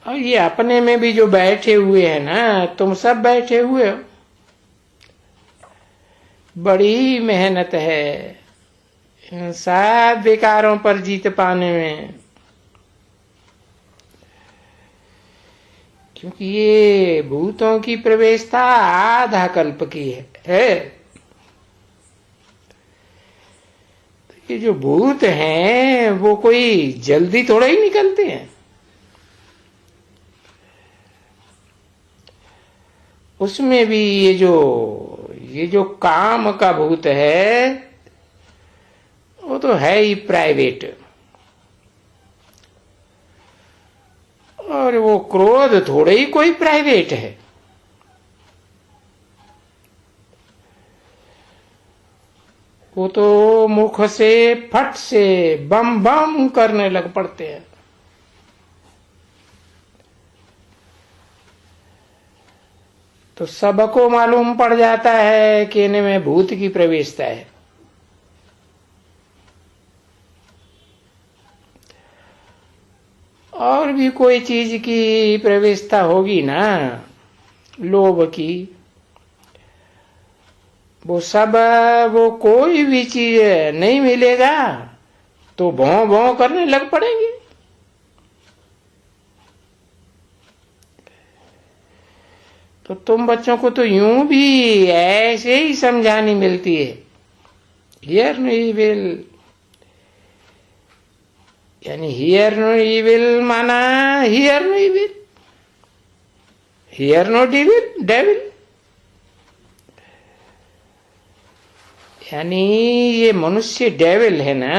और ये अपने में भी जो बैठे हुए हैं ना, तुम सब बैठे हुए हो, बड़ी मेहनत है इन सब विकारों पर जीत पाने में। क्योंकि ये भूतों की प्रवेशता आधा कल्प की है। तो ये जो भूत हैं वो कोई जल्दी थोड़ा ही निकलते हैं। उसमें भी ये जो काम का भूत है वो तो है ही प्राइवेट, और वो क्रोध थोड़े ही कोई प्राइवेट है। वो तो मुख से फट से बम बम करने लग पड़ते हैं। तो सबको मालूम पड़ जाता है कि इनमें भूत की प्रवेशता है। और भी कोई चीज की प्रवेशता होगी ना, लोभ की, वो कोई भी चीज नहीं मिलेगा तो भौं भौं करने लग पड़ेंगे। तो तुम बच्चों को तो यूं भी ऐसे ही समझानी मिलती है, हियर नो इविल, यानी हियर नो इविल माना hear no evil, hear no devil, यानी ये मनुष्य डेविल है ना,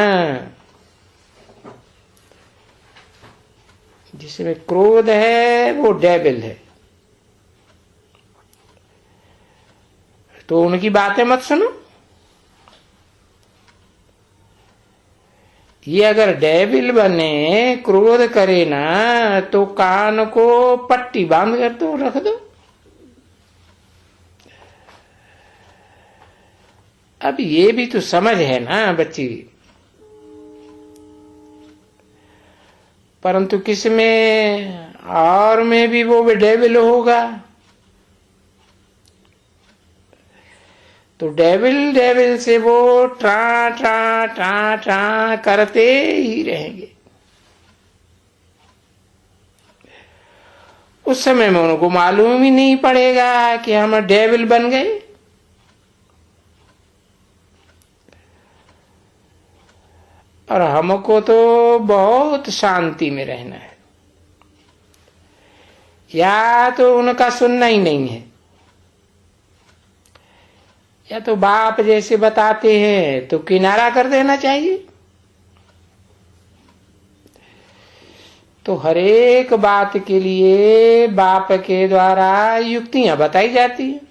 जिसमें क्रोध है वो डेविल है। तो उनकी बातें मत सुनो। ये अगर डेविल बने, क्रोध करे ना, तो कान को पट्टी बांध कर तो रख दो। अब ये भी तो समझ है ना बच्ची। परंतु किस में और में भी वो डेविल होगा, तो डेविल से वो ट्रा ट्रा ट्रा ट्रा करते ही रहेंगे। उस समय में उनको मालूम ही नहीं पड़ेगा कि हम डेविल बन गए। और हमको तो बहुत शांति में रहना है, या तो उनका सुनना ही नहीं है, या तो बाप जैसे बताते हैं तो किनारा कर देना चाहिए। तो हर एक बात के लिए बाप के द्वारा युक्तियां बताई जाती हैं।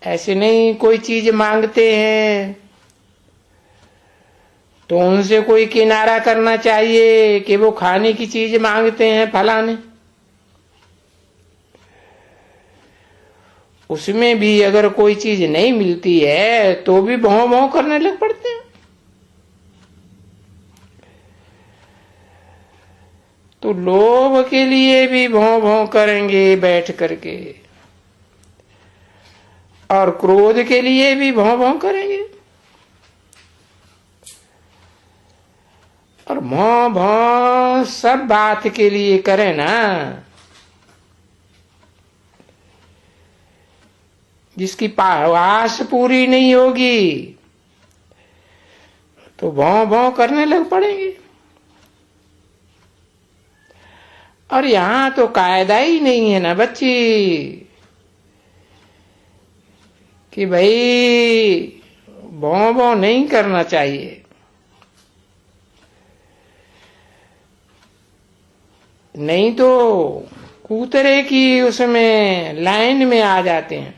ऐसे नहीं कोई चीज मांगते हैं तो उनसे कोई किनारा करना चाहिए कि वो खाने की चीज मांगते हैं फलाने। उसमें भी अगर कोई चीज नहीं मिलती है तो भी भौं भौं करने लग पड़ते हैं। तो लोभ के लिए भी भौं भौं करेंगे बैठ करके, और क्रोध के लिए भी भौं भौं करेंगे। और भौं भौं सब बात के लिए करें ना, जिसकी आस पूरी नहीं होगी तो भौं भौं करने लग पड़ेंगे। और यहां तो कायदा ही नहीं है ना बच्ची कि भाई भौं भौं नहीं करना चाहिए। नहीं तो कूतरे की उसमें लाइन में आ जाते हैं।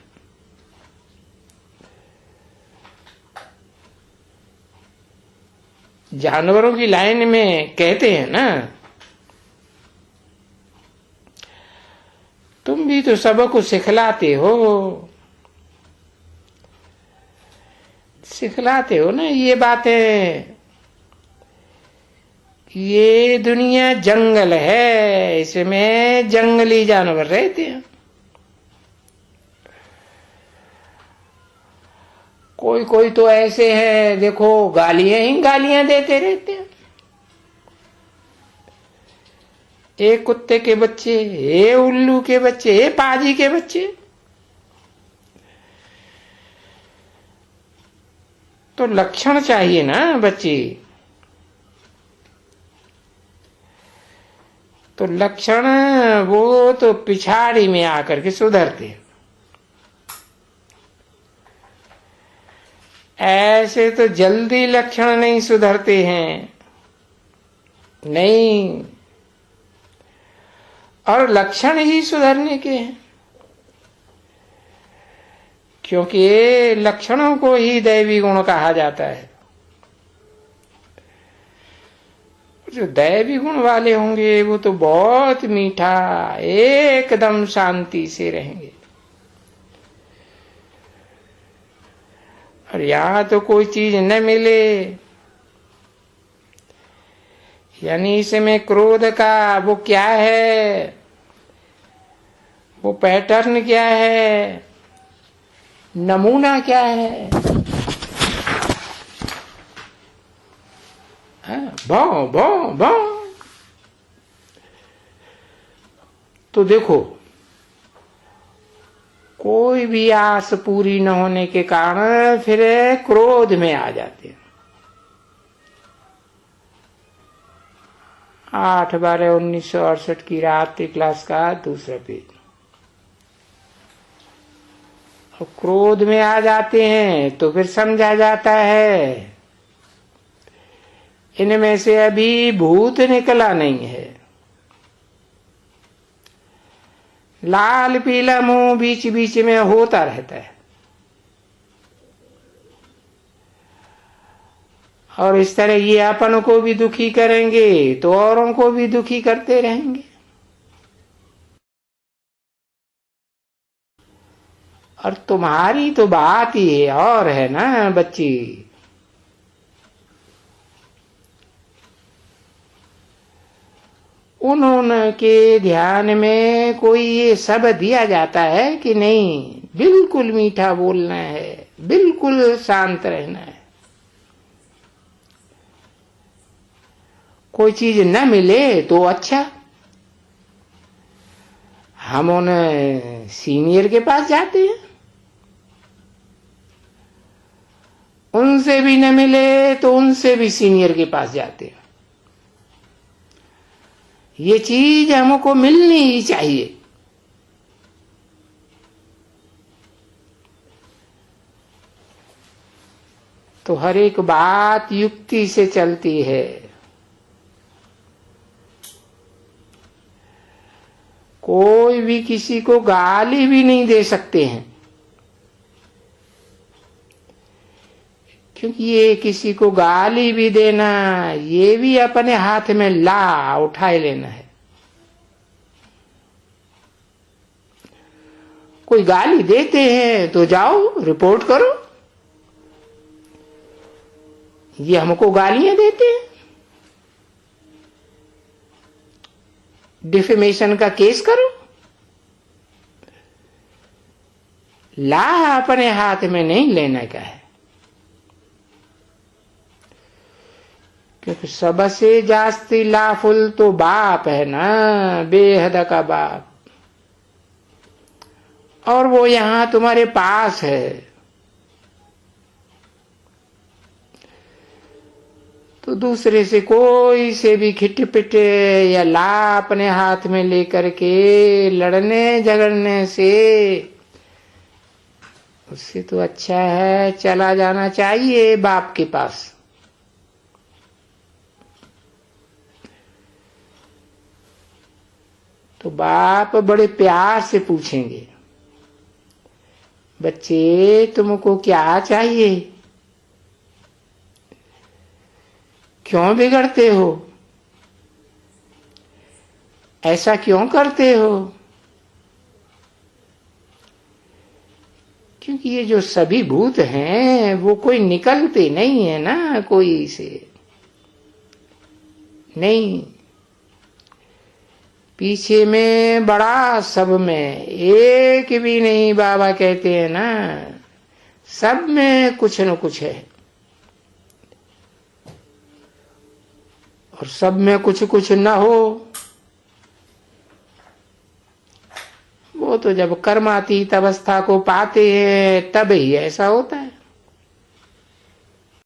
जानवरों की लाइन में कहते हैं ना, तुम भी तो सबको सिखलाते हो ना ये बातें ये दुनिया जंगल है, इसमें जंगली जानवर रहते हैं। कोई कोई तो ऐसे है, देखो गालियां ही गालियां देते रहते हैं। एक कुत्ते के बच्चे, ये उल्लू के बच्चे, ये पाजी के बच्चे। तो लक्षण चाहिए ना बच्चे। तो लक्षण वो तो पिछाड़ी में आकर के सुधरते हैं। ऐसे तो जल्दी लक्षण नहीं सुधरते हैं, नहीं। और लक्षण ही सुधरने के हैं, क्योंकि लक्षणों को ही दैवी गुण कहा जाता है। जो दैवी गुण वाले होंगे वो तो बहुत मीठा, एकदम शांति से रहेंगे। और यहां तो कोई चीज न मिले, यानी इसमें क्रोध का वो क्या है, वो पैटर्न क्या है, नमूना क्या है। भौ भौ भौ। तो देखो, कोई भी आस पूरी न होने के कारण फिर क्रोध में आ जाते हैं। 8/12/1968 की रात्रि क्लास का दूसरा पेज। और क्रोध में आ जाते हैं तो फिर समझा जाता है इनमें से अभी भूत निकला नहीं है। लाल पीला मुंह बीच बीच में होता रहता है, और इस तरह ये अपन को भी दुखी करेंगे तो औरों को भी दुखी करते रहेंगे। और तुम्हारी तो बात ही और है ना बच्ची। उनके ध्यान में कोई ये सब दिया जाता है कि नहीं, बिल्कुल मीठा बोलना है, बिल्कुल शांत रहना है। कोई चीज न मिले तो अच्छा, हम उन सीनियर के पास जाते हैं। उनसे भी न मिले तो उनसे भी सीनियर के पास जाते हैं। ये चीज हमको मिलनी ही चाहिए। तो हर एक बात युक्ति से चलती है। कोई भी किसी को गाली भी नहीं दे सकते हैं, क्योंकि ये किसी को गाली भी देना, ये भी अपने हाथ में ला उठाए लेना है। कोई गाली देते हैं तो जाओ रिपोर्ट करो, ये हमको गालियां देते हैं, डिफेमेशन का केस करो। ला अपने हाथ में नहीं लेने का है, क्योंकि सबसे जास्ती लाफुल तो बाप है ना, बेहद का बाप। और वो यहां तुम्हारे पास है। तो दूसरे से कोई से भी खिटपिटे या ला अपने हाथ में लेकर के लड़ने झगड़ने से, उससे तो अच्छा है चला जाना चाहिए बाप के पास। तो बाप बड़े प्यार से पूछेंगे, बच्चे तुमको क्या चाहिए, क्यों बिगड़ते हो, ऐसा क्यों करते हो। क्योंकि ये जो सभी भूत हैं वो कोई निकलते नहीं है ना कोई से, नहीं, पीछे में बड़ा, सब में एक भी नहीं। बाबा कहते हैं ना, सब में कुछ न कुछ है, और सब में कुछ कुछ न हो वो तो जब कर्मातीत अवस्था को पाते हैं तब ही ऐसा होता है।